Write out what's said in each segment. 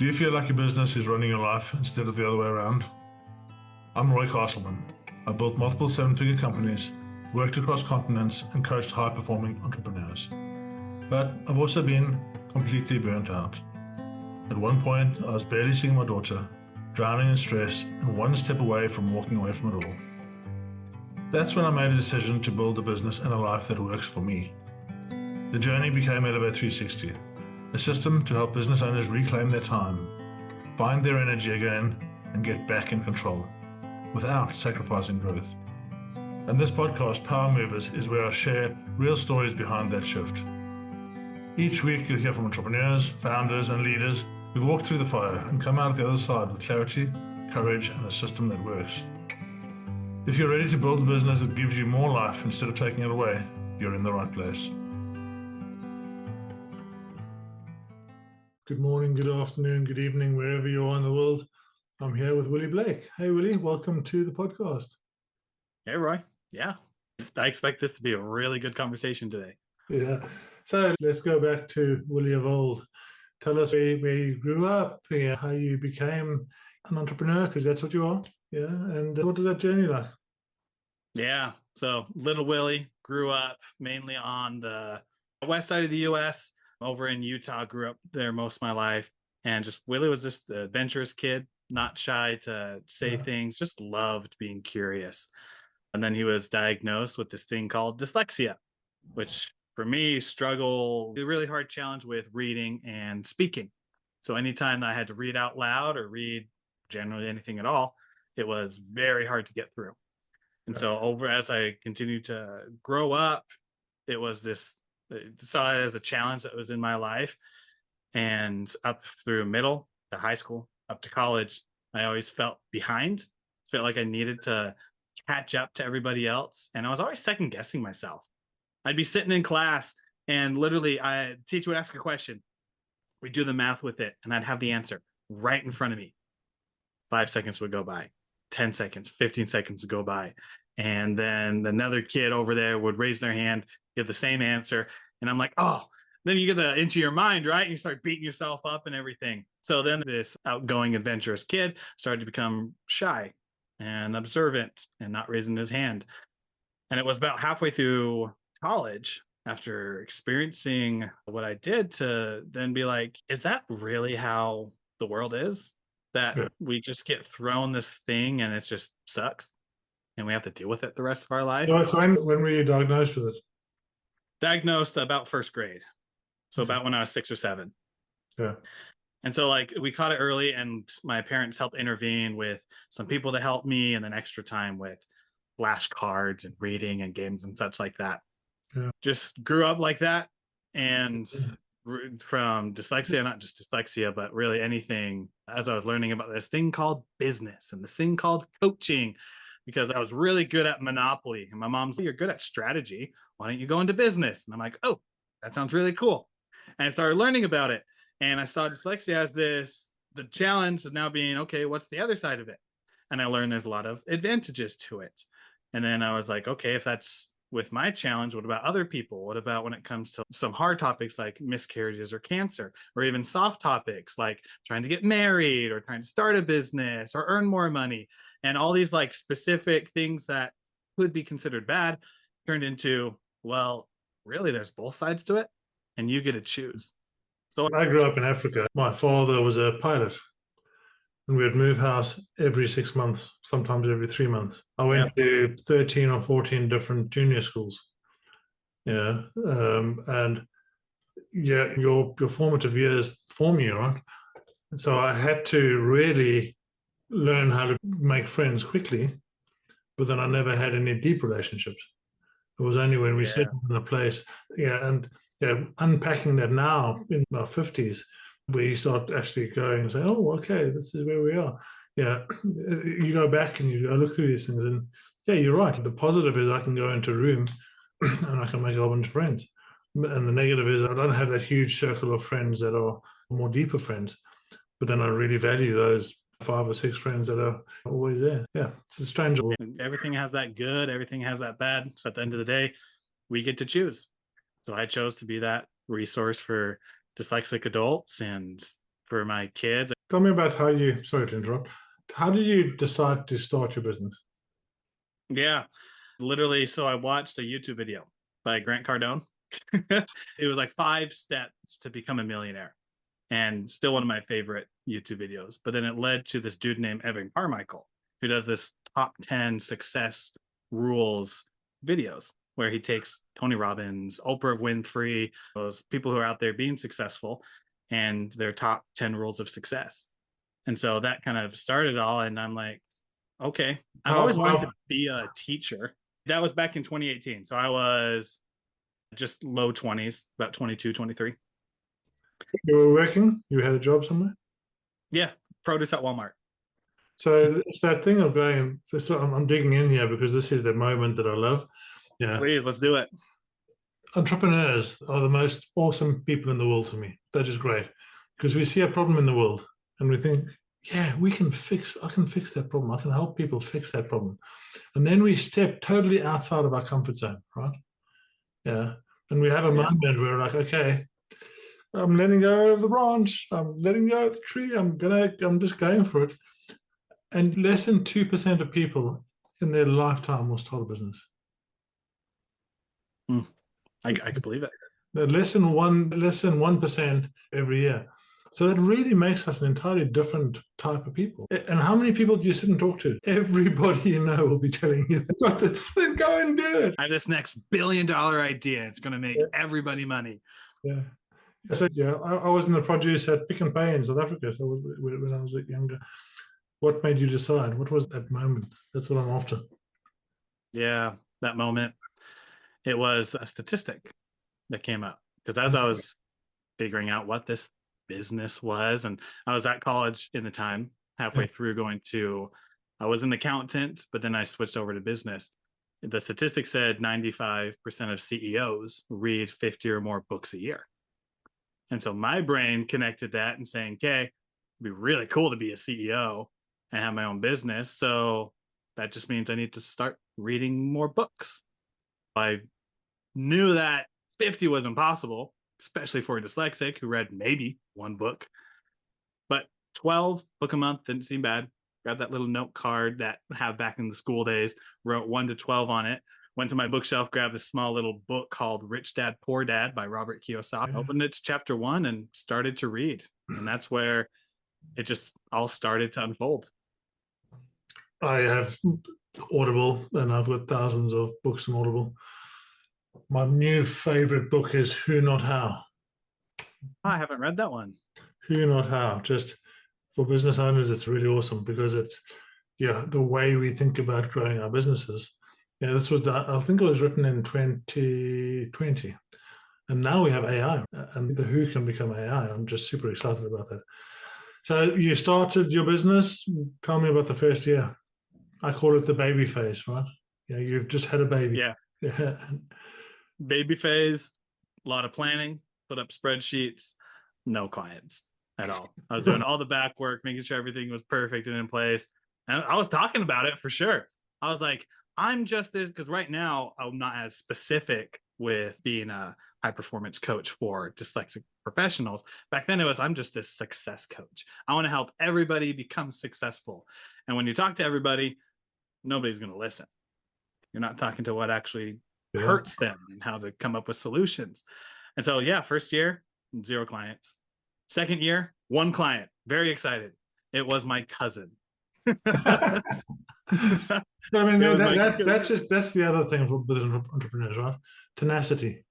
Do you feel like your business is running your life instead of the other way around? I'm Roy Castleman. I built multiple seven-figure companies, worked across continents, and coached high-performing entrepreneurs. But I've also been completely burnt out. At one point, I was barely seeing my daughter, drowning in stress, and one step away from walking away from it all. That's when I made a decision to build a business and a life that works for me. The journey became Elevate 360, a system to help business owners reclaim their time, find their energy again, and get back in control, without sacrificing growth. And this podcast, Power Movers, is where I share real stories behind that shift. Each week you'll hear from entrepreneurs, founders, and leaders who've walked through the fire and come out the other side with clarity, courage, and a system that works. If you're ready to build a business that gives you more life instead of taking it away, you're in the right place. Good morning, good afternoon, good evening, wherever you are in the world. I'm here with Willie Blake. Hey, Willie, welcome to the podcast. Hey, Roy. Yeah, I expect this to be a really good conversation today. Yeah. So let's go back to Willie of old. Tell us where you grew up, how you became an entrepreneur, because that's what you are. Yeah. And what was that journey like? Yeah. So little Willie grew up mainly on the west side of the U.S., over in Utah, grew up there most of my life. And just Willie was just an adventurous kid, not shy to say things, just loved being curious. And then he was diagnosed with this thing called dyslexia, which for me, a really hard challenge with reading and speaking. So anytime that I had to read out loud or read generally anything at all, it was very hard to get through. And so as I continued to grow up, it was saw it as a challenge that was in my life. And up through middle to high school, up to college, I always felt behind. Felt like I needed to catch up to everybody else. And I was always second guessing myself. I'd be sitting in class and literally teacher would ask a question. We'd do the math with it and I'd have the answer right in front of me. 5 seconds would go by, 10 seconds, 15 seconds would go by. And then another kid over there would raise their hand, give the same answer. And I'm like, oh, then you get into your mind, right? And you start beating yourself up and everything. So then this outgoing, adventurous kid started to become shy and observant and not raising his hand. And it was about halfway through college, after experiencing what I did, to then be like, is that really how the world is? That we just get thrown this thing and it just sucks and we have to deal with it the rest of our life. So when were you diagnosed with it? Diagnosed about first grade. So about when I was 6 or 7. Yeah. And so we caught it early and my parents helped intervene with some people to help me and then extra time with flashcards and reading and games and such like that. Yeah. Just grew up like that. And from dyslexia, not just dyslexia, but really anything, as I was learning about this thing called business and this thing called coaching, because I was really good at Monopoly. And my mom's like, you're good at strategy. Why don't you go into business? And I'm like, oh, that sounds really cool. And I started learning about it. And I saw dyslexia as the challenge of now being, okay, what's the other side of it? And I learned there's a lot of advantages to it. And then I was like, okay, if that's with my challenge, what about other people? What about when it comes to some hard topics like miscarriages or cancer, or even soft topics like trying to get married or trying to start a business or earn more money? And all these specific things that could be considered bad turned into, well, really, there's both sides to it and you get to choose. So I grew up in Africa. My father was a pilot and we would move house every 6 months, sometimes every 3 months. I went to 13 or 14 different junior schools. Yeah. And your formative years form you, right? So I had to really learn how to make friends quickly, but then I never had any deep relationships. It was only when we settled in a place, and unpacking that now in our 50s, where you start actually going and say, oh, okay, this is where we are. Yeah, you go back and you look through these things and you're right. The positive is I can go into a room and I can make a whole bunch of friends. And the negative is I don't have that huge circle of friends that are more deeper friends, but then I really value those 5 or 6 friends that are always there. Yeah, it's a strange. Everything has that good, everything has that bad. So at the end of the day, we get to choose. So I chose to be that resource for dyslexic adults and for my kids. Tell me about sorry to interrupt, how did you decide to start your business? Yeah, literally. So I watched a YouTube video by Grant Cardone. It was like 5 steps to become a millionaire, and still one of my favorite YouTube videos. But then it led to this dude named Evan Carmichael, who does this top 10 success rules videos where he takes Tony Robbins, Oprah Winfrey, those people who are out there being successful, and their top 10 rules of success. And so that kind of started all. And I'm like, okay, I've always wanted to be a teacher. That was back in 2018. So I was just low 20s, about 22, 23. You were working? You had a job somewhere? Yeah, produce at Walmart. So it's that thing of going, so I'm digging in here because this is the moment that I love. Yeah. Please, let's do it. Entrepreneurs are the most awesome people in the world to me. They're just great because we see a problem in the world and we think, yeah, I can fix that problem. I can help people fix that problem. And then we step totally outside of our comfort zone, right? Yeah. And we have a moment where we're like, okay, I'm letting go of the branch. I'm letting go of the tree. I'm just going for it. And less than 2% of people in their lifetime will start a business. I could believe it. Less than 1% every year. So that really makes us an entirely different type of people. And how many people do you sit and talk to? Everybody you know will be telling you, then go and do it. I have this next $1 billion idea. It's going to make everybody money. Yeah. So I was in the produce at Pick n Pay in South Africa. So when I was younger. What made you decide? What was that moment? That's what I'm after. Yeah, that moment. It was a statistic that came up because as I was figuring out what this business was, and I was at college in the time, halfway through I was an accountant, but then I switched over to business. The statistic said 95% of CEOs read 50 or more books a year. And so my brain connected that and saying, okay, it'd be really cool to be a CEO and have my own business. So that just means I need to start reading more books. I knew that 50 was impossible, especially for a dyslexic who read maybe one book. But 12 book a month didn't seem bad. Grabbed that little note card that I have back in the school days, wrote 1 to 12 on it, went to my bookshelf, grabbed a small little book called Rich Dad, Poor Dad by Robert Kiyosaki, opened it to chapter 1 and started to read. And that's where it just all started to unfold. I have Audible and I've got thousands of books on Audible. My new favorite book is Who Not How. I haven't read that one. Who Not How. Just for business owners, it's really awesome because it's the way we think about growing our businesses. Yeah, this was I think it was written in 2020. And now we have AI and the Who can become AI. I'm just super excited about that. So you started your business. Tell me about the first year. I call it the baby phase, right? Yeah, you've just had a baby. Yeah. Baby phase, a lot of planning, put up spreadsheets, no clients at all. I was doing all the back work, making sure everything was perfect and in place. And I was talking about it for sure. I was like, I'm just this, because right now I'm not as specific with being a high performance coach for dyslexic professionals. Back then it was, I'm just this success coach. I want to help everybody become successful. And when you talk to everybody, nobody's going to listen. You're not talking to what actually hurts them and how to come up with solutions. And so, first year, 0 clients. Second year, 1 client. Very excited. It was my cousin. I mean, that's the other thing with entrepreneurs, right? Tenacity.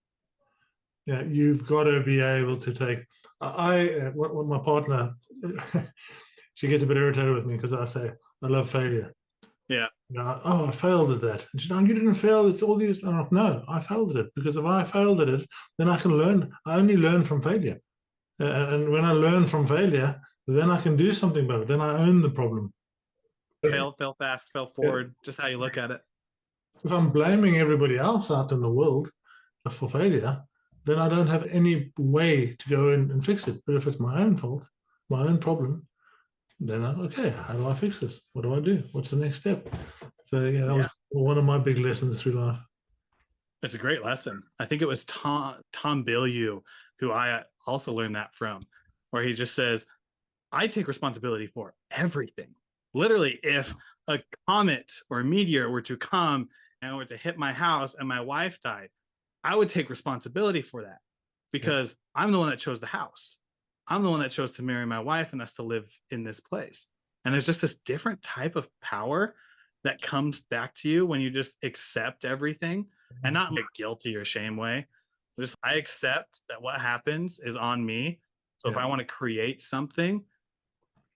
Yeah, you've got to be able to take. My partner, she gets a bit irritated with me because I say I love failure. Yeah. I failed at that. And she's like, you didn't fail. It's all these. I'm like, no, I failed at it because if I failed at it, then I can learn. I only learn from failure. And when I learn from failure, then I can do something about it. Then I own the problem. Fail fast, fail forward, just how you look at it. If I'm blaming everybody else out in the world for failure, then I don't have any way to go in and fix it. But if it's my own fault, my own problem, then okay, how do I fix this? What do I do? What's the next step? So that was one of my big lessons through life. It's a great lesson. I think it was Tom Bilyeu, who I also learned that from, where he just says, the best way to become successful is to fail fast. Fail fast, fail forward, just how you look at it. If I'm blaming everybody else out in the world for failure, then I don't have any way to go in and fix it. But if it's my own fault, my own problem, then okay, how do I fix this? What do I do? What's the next step? So that was one of my big lessons through life. It's a great lesson. I think it was Tom Bilyeu, who I also learned that from, I take responsibility for everything. Literally, if a comet or a meteor were to come and were to hit my house and my wife died, I would take responsibility for that because I'm the one that chose the house. I'm the one that chose to marry my wife and us to live in this place. And there's just this different type of power that comes back to you when you just accept everything, and not in a guilty or shame way. Just I accept that what happens is on me. So if I want to create something,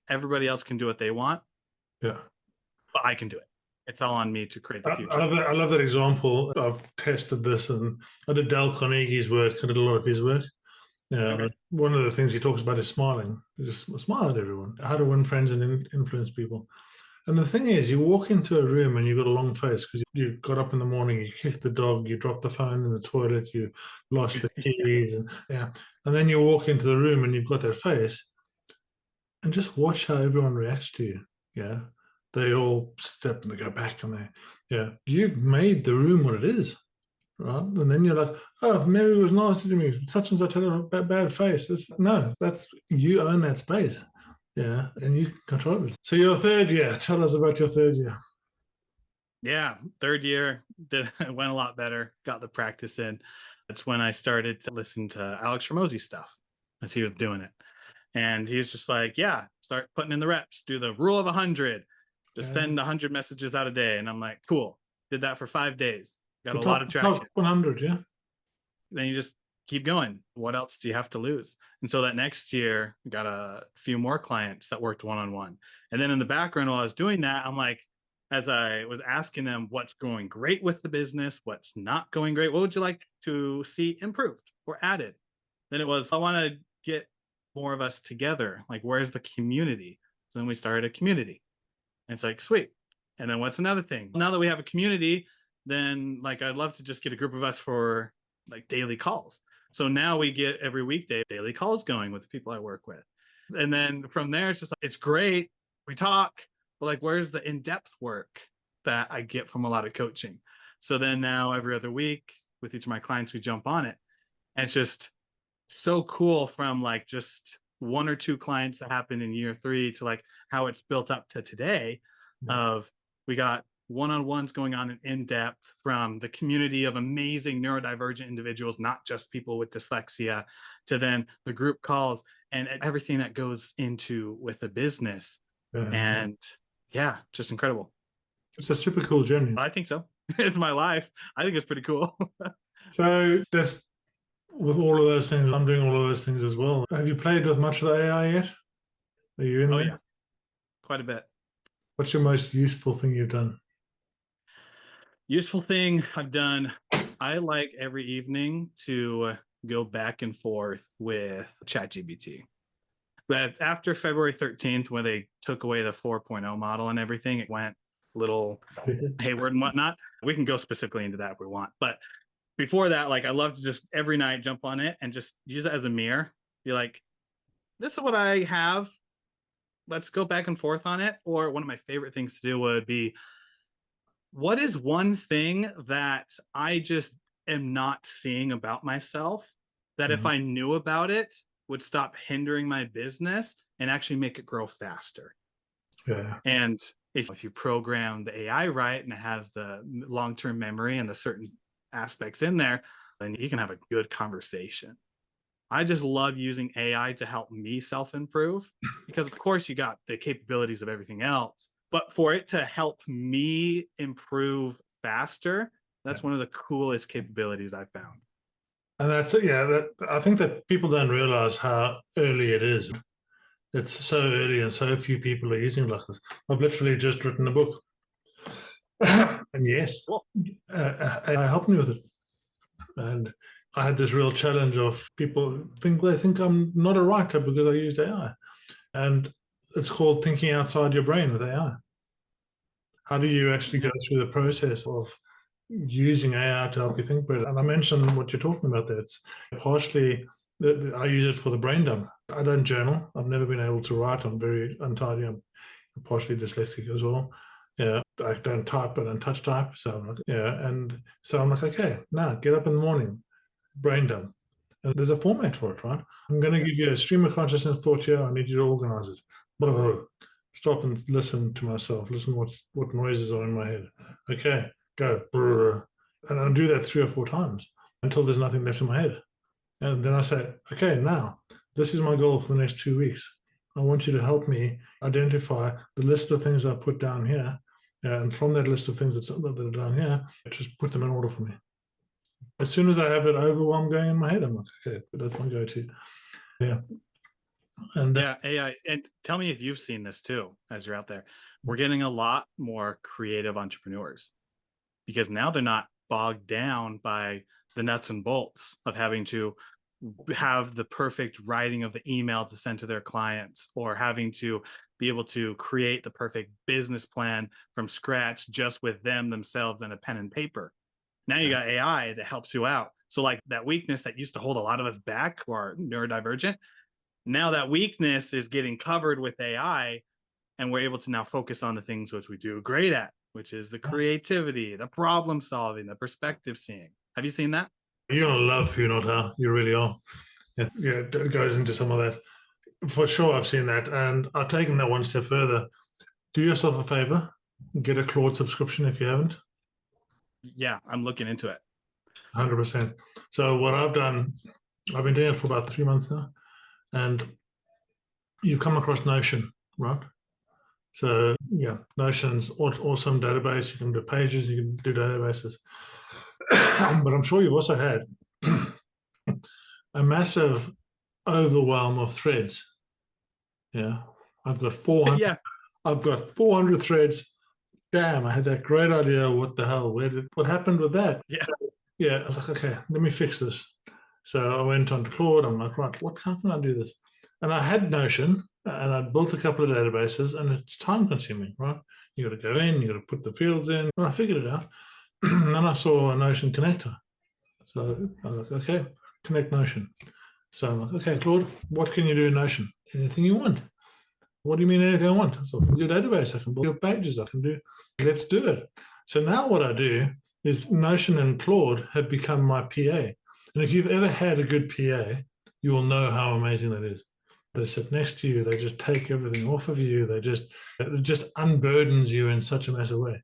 everybody else can do what they want, Yeah. but I can do it. It's all on me to create the future. I love that example. I've tested this, and I did Dale Carnegie's work. I did a lot of his work. Okay. One of the things he talks about is smiling. You just smile at everyone. How to win friends and influence people. And the thing is, you walk into a room and you've got a long face because you got up in the morning, you kicked the dog, you dropped the phone in the toilet, you lost the keys, and then you walk into the room and you've got that face, and just watch how everyone reacts to you. Yeah, they all step and they go back and you've made the room what it is, right? And then you're like, oh, Mary was nice to me, such and such had a bad face. No, that's you own that space. Yeah, and you can control it. So your third year, tell us about your third year. Yeah, third year went a lot better. Got the practice in. That's when I started to listen to Alex Hormozy's stuff as he was doing it. And he was just like, yeah, start putting in the reps, do the rule of 100, just send 100 messages out a day. And I'm like, cool. Did that for 5 days. Got a lot of traction. Top 100, yeah. Then you just keep going. What else do you have to lose? And so that next year, got a few more clients that worked one-on-one. And then in the background, while I was doing that, I'm like, as I was asking them what's going great with the business, what's not going great, what would you like to see improved or added? Then it was, I want to get more of us together. Like, where's the community? So then we started a community. And it's like, sweet. And then what's another thing? Now that we have a community, then like I'd love to just get a group of us for like daily calls. So now we get every weekday daily calls going with the people I work with. And then from there, it's just like, it's great. We talk, but like, where's the in-depth work that I get from a lot of coaching? So then now every other week with each of my clients, we jump on it. And it's just so cool from like just 1 or 2 clients that happened in year 3 to like how it's built up to today of we got one-on-ones going on in depth from the community of amazing neurodivergent individuals, not just people with dyslexia, to then the group calls and everything that goes into with a business. And yeah, just incredible. It's a super cool journey. I think so. It's my life. I think it's pretty cool. So that's with all of those things, I'm doing all of those things as well. Have you played with much of the AI yet? Are you in there? Yeah, quite a bit. What's your most useful thing you've done? Useful thing I've done, I like every evening to go back and forth with ChatGPT. But after February 13th, when they took away the 4.0 model and everything, it went a little hayward and whatnot. We can go specifically into that if we want. But before that, like I love to just every night jump on it and just use it as a mirror. Be like, this is what I have. Let's go back and forth on it. Or one of my favorite things to do would be, what is one thing that I just am not seeing about myself that if I knew about it would stop hindering my business and actually make it grow faster? Yeah. And if you program the AI right and it has the long-term memory and the certain aspects in there, then you can have a good conversation. I just love using AI to help me self-improve because of course you got the capabilities of everything else, but for it to help me improve faster, that's one of the coolest capabilities I found. And that's it. Yeah, I think that people don't realize how early it is. It's so early and so few people are using it like this. I've literally just written a book. And yes, Cool. AI helped me with it. And I had this real challenge of people they think I'm not a writer because I used AI. And it's called thinking outside your brain with AI. How do you actually go through the process of using AI to help you think better? And I mentioned what you're talking about there. It's partially, I use it for the brain dump. I don't journal. I've never been able to write. I'm very untidy. I'm partially dyslexic as well. Yeah, I don't type, I don't touch type. So I'm like, and so I'm like, okay, now get up in the morning, brain dump. And there's a format for it, right? I'm going to give you a stream of consciousness thought here. I need you to organize it. Stop and listen to myself. Listen what noises are in my head. Okay, go. And I'll do that 3 or 4 times until there's nothing left in my head. And then I say, okay, now this is my goal for the next 2 weeks. I want you to help me identify the list of things I put down here. And from that list of things that are down here, just put them in order for me. As soon as I have that overwhelm going in my head, I'm like, okay, that's my go-to. Yeah. And yeah, AI. And tell me if you've seen this too, as you're out there. We're getting a lot more creative entrepreneurs because now they're not bogged down by the nuts and bolts of having to have the perfect writing of the email to send to their clients, or having to be able to create the perfect business plan from scratch just with themselves and a pen and paper. Now you got AI that helps you out. So like that weakness that used to hold a lot of us back, who are neurodivergent, now that weakness is getting covered with AI, and we're able to now focus on the things which we do great at, which is the creativity, the problem solving, the perspective seeing. Have you seen that? You're going to love Who Not How. You really are. Yeah, it goes into some of that. For sure, I've seen that. And I've taken that one step further. Do yourself a favor. Get a Claude subscription if you haven't. Yeah, I'm looking into it. 100%. So what I've done, I've been doing it for about 3 months now. And you've come across Notion, right? So yeah, Notion's awesome database. You can do pages, you can do databases. But I'm sure you've also had a massive overwhelm of threads. Yeah. I've got 400. Yeah. I've got 400 threads. Damn, I had that great idea. What the hell? What happened with that? Yeah. Yeah. I was like, okay, let me fix this. So I went on to Claude. I'm like, right, how can I do this? And I had Notion, and I'd built a couple of databases, and it's time consuming, right? You got to go in, you got to put the fields in. And I figured it out. And then I saw a Notion connector. So I was like, okay, connect Notion. So I'm like, okay, Claude, what can you do in Notion? Anything you want. What do you mean anything I want? So I can do a database, I can build pages, I can do, let's do it. So now what I do is Notion and Claude have become my PA. And if you've ever had a good PA, you will know how amazing that is. They sit next to you, they just take everything off of you, it just unburdens you in such a massive way.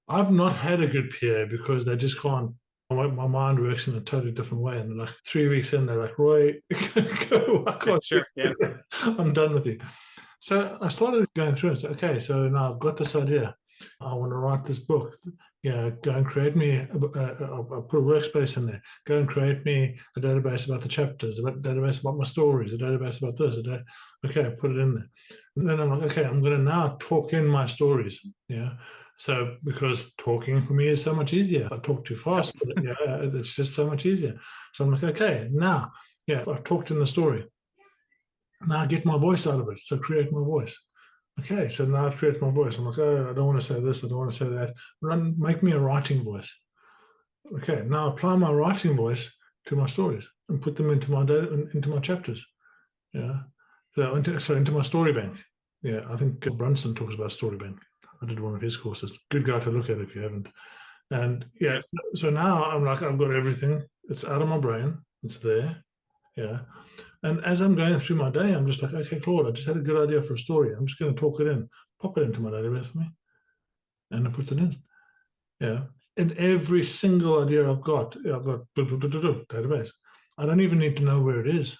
I've not had a good PA because they just can't. My mind works in a totally different way. And like 3 weeks in, they're like, Roy, go. I can't. Sure. Yeah. I'm done with you. So I started going through and said, okay, so now I've got this idea. I want to write this book. Go and create me, I'll put a workspace in there. Go and create me a database about the chapters, a database about my stories, a database about this. Okay, I put it in there. And then I'm like, okay, I'm going to now talk in my stories. Yeah. So because talking for me is so much easier. If I talk too fast, it's just so much easier. So I'm like, okay, now, I've talked in the story. Now get my voice out of it. So create my voice. Okay, so now I've created my voice. I'm like, oh, I don't want to say this, I don't want to say that. Make me a writing voice. Okay, now apply my writing voice to my stories and put them into my chapters. Yeah. So into my story bank. Yeah, I think Brunson talks about story bank. I did one of his courses. Good guy to look at if you haven't. And yeah, so now I'm like, I've got everything. It's out of my brain. It's there. Yeah. And as I'm going through my day, I'm just like, okay, Claude, I just had a good idea for a story. I'm just going to talk it in, pop it into my database for me. And it puts it in. Yeah. And every single idea I've got database. I don't even need to know where it is.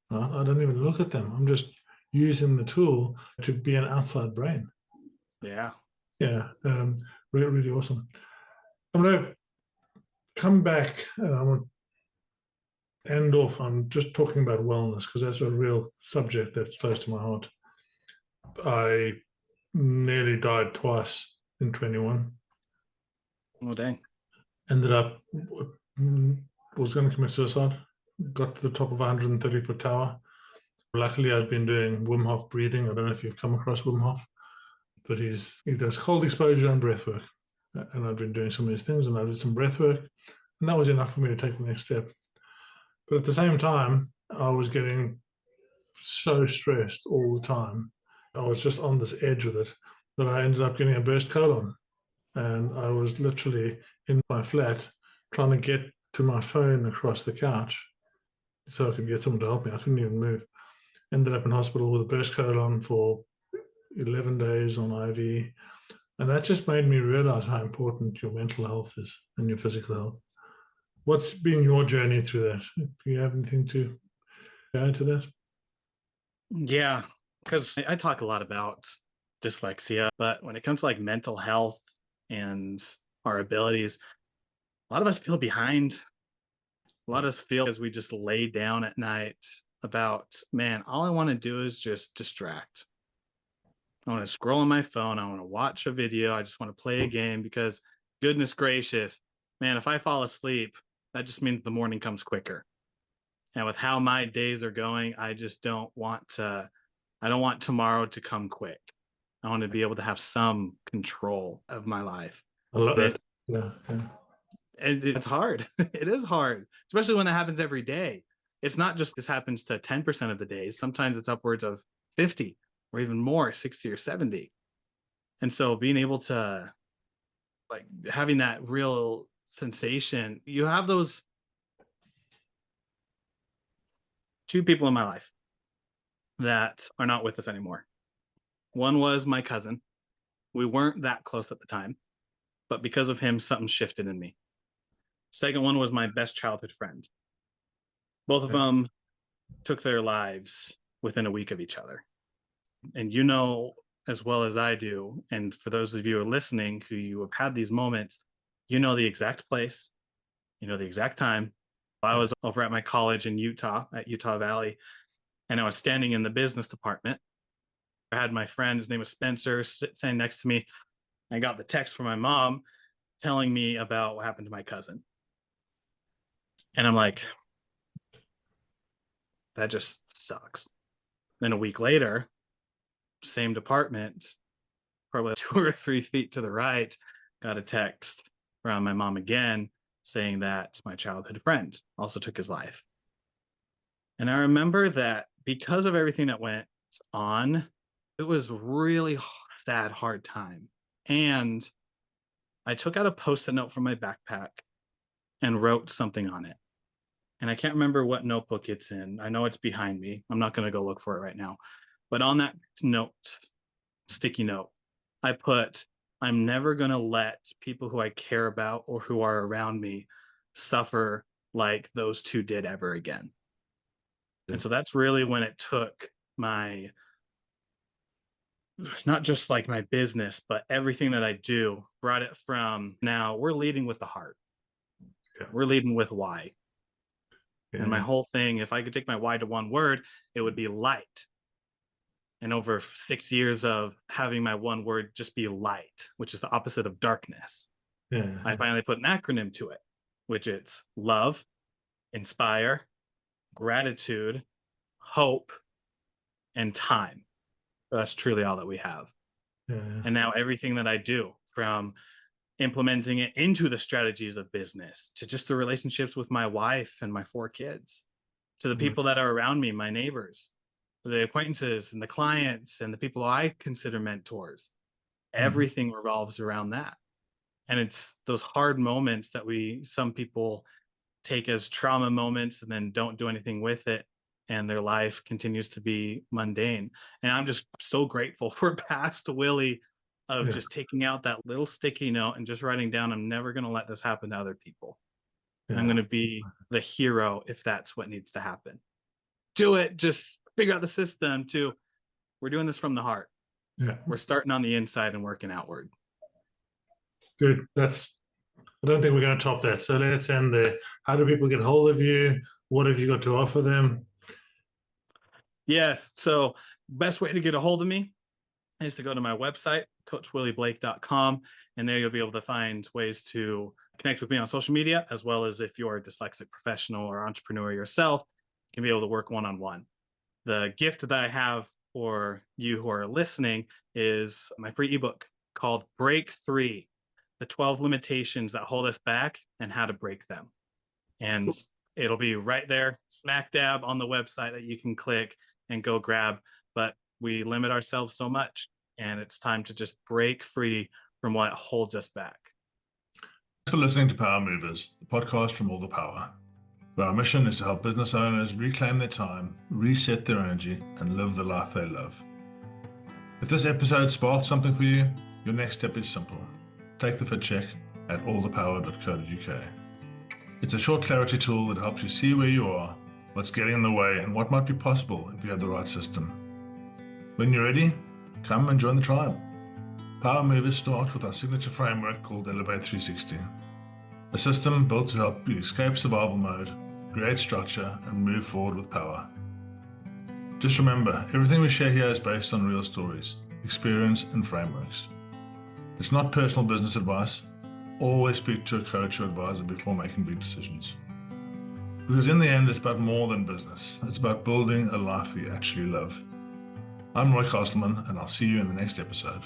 Right? I don't even look at them. I'm just using the tool to be an outside brain. Yeah. Yeah. Really, really awesome. I'm going to come back and I want to end off on just talking about wellness because that's a real subject that's close to my heart. I nearly died twice in 21. Oh, dang. Ended up, was going to commit suicide. Got to the top of a 130-foot tower. Luckily, I've been doing Wim Hof breathing. I don't know if you've come across Wim Hof, but he does cold exposure and breath work. And I've been doing some of these things, and I did some breath work, and that was enough for me to take the next step. But at the same time, I was getting so stressed all the time. I was just on this edge with it that I ended up getting a burst colon. And I was literally in my flat trying to get to my phone across the couch so I could get someone to help me. I couldn't even move. Ended up in hospital with a burst colon for 11 days on IV. And that just made me realize how important your mental health is and your physical health. What's been your journey through that? Do you have anything to add to that? Yeah, because I talk a lot about dyslexia, but when it comes to like mental health and our abilities, a lot of us feel behind. A lot of us feel as we just lay down at night about, man, all I want to do is just distract. I want to scroll on my phone. I want to watch a video. I just want to play a game because, goodness gracious, man, if I fall asleep, that just means the morning comes quicker. And with how my days are going, I just don't want to, I don't want tomorrow to come quick. I want to be able to have some control of my life. I love that. Yeah, yeah. And it's hard. It is hard, especially when it happens every day. It's not just this happens to 10% of the days. Sometimes it's upwards of 50 or even more, 60 or 70. And so being able to like having that real sensation, you have those two people in my life that are not with us anymore. One was my cousin. We weren't that close at the time, but because of him, something shifted in me. Second one was my best childhood friend. Both of Yeah. them took their lives within a week of each other. And you know as well as I do, and for those of you who are listening who you have had these moments, you know the exact place, you know the exact time. I was over at my college in Utah, at Utah Valley, and I was standing in the business department. I had my friend, his name was Spencer, sitting next to me. I got the text from my mom telling me about what happened to my cousin. And I'm like, that just sucks. Then a week later, same department, probably 2 or 3 feet to the right, got a text from my mom again saying that my childhood friend also took his life. And I remember that because of everything that went on, it was really sad, hard time. And I took out a post-it note from my backpack and wrote something on it. And I can't remember what notebook it's in. I know it's behind me. I'm not going to go look for it right now. But on that note, sticky note, I put, I'm never going to let people who I care about or who are around me suffer like those two did ever again. And so that's really when it took my, not just like my business, but everything that I do, brought it from now we're leading with the heart. Yeah. We're leading with why. Yeah. And my whole thing, if I could take my why to one word, it would be light. And over 6 years of having my one word just be light, which is the opposite of darkness, Yeah. I finally put an acronym to it, which it's love, inspire, gratitude, hope, and time. That's truly all that we have. Yeah. And now everything that I do, from implementing it into the strategies of business to just the relationships with my wife and my 4 kids, to the people that are around me, my neighbors, the acquaintances and the clients and the people I consider mentors, everything revolves around that. And it's those hard moments that some people take as trauma moments and then don't do anything with it. And their life continues to be mundane. And I'm just so grateful for past Willie of Yeah. just taking out that little sticky note and just writing down, I'm never going to let this happen to other people. Yeah. I'm going to be the hero if that's what needs to happen. Do it. Just figure out the system to, we're doing this from the heart. Yeah. We're starting on the inside and working outward. Good. I don't think we're going to top that. So let's end there. How do people get hold of you? What have you got to offer them? Yes. So best way to get a hold of me is to go to my website, coachwillieblake.com, and there you'll be able to find ways to connect with me on social media, as well as if you're a dyslexic professional or entrepreneur yourself, you can be able to work one-on-one. The gift that I have for you who are listening is my free ebook called Break 3, the 12 limitations that hold us back and how to break them. And it'll be right there, smack dab on the website that you can click and go grab. But we limit ourselves so much, and it's time to just break free from what holds us back. Thanks for listening to Power Movers, the podcast from All the Power. where our mission is to help business owners reclaim their time, reset their energy, and live the life they love. If this episode sparked something for you, your next step is simple. Take the fit check at allthepower.co.uk. It's a short clarity tool that helps you see where you are, what's getting in the way, and what might be possible if you have the right system. When you're ready, come and join the tribe. Power movers start with our signature framework called Elevate 360, a system built to help you escape survival mode, create structure, and move forward with power. Just remember, everything we share here is based on real stories, experience, and frameworks. It's not personal business advice. Always speak to a coach or advisor before making big decisions. Because in the end, it's about more than business. It's about building a life that you actually love. I'm Roy Castleman, and I'll see you in the next episode.